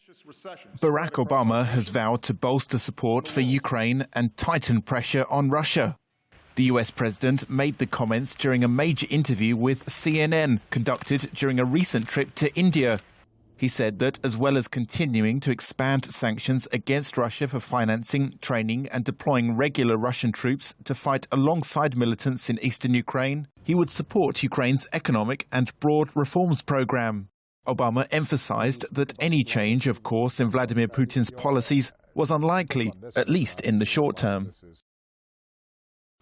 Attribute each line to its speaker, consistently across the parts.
Speaker 1: Barack Obama has vowed to bolster support for Ukraine and tighten pressure on Russia. The US president made the comments during a major interview with CNN conducted during a recent trip to India. He said that as well as continuing to expand sanctions against Russia for financing, training and deploying regular Russian troops to fight alongside militants in eastern Ukraine, he would support Ukraine's economic and broad reforms program. Obama emphasized that any change, of course, in Vladimir Putin's policies was unlikely, at least in the short term.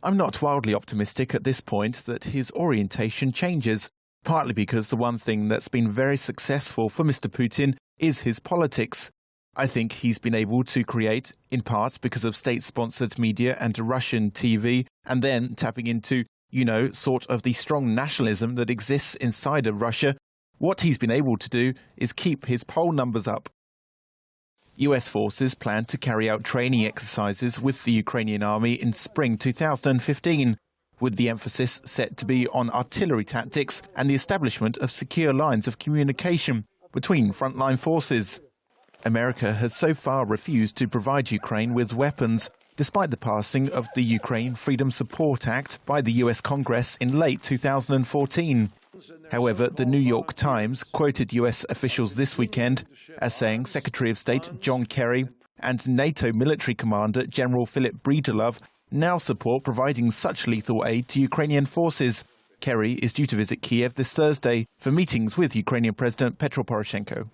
Speaker 1: I'm not wildly optimistic at this point that his orientation changes, partly because the one thing that's been very successful for Mr. Putin is his politics. I think he's been able to create, in part because of state-sponsored media and Russian TV, and then tapping into, sort of the strong nationalism that exists inside of Russia. What he's been able to do is keep his poll numbers up. US forces plan to carry out training exercises with the Ukrainian army in spring 2015, with the emphasis set to be on artillery tactics and the establishment of secure lines of communication between frontline forces. America has so far refused to provide Ukraine with weapons, despite the passing of the Ukraine Freedom Support Act by the US Congress in late 2014. However, the New York Times quoted US officials this weekend as saying Secretary of State John Kerry and NATO military commander General Philip Breedlove now support providing such lethal aid to Ukrainian forces. Kerry is due to visit Kiev this Thursday for meetings with Ukrainian President Petro Poroshenko.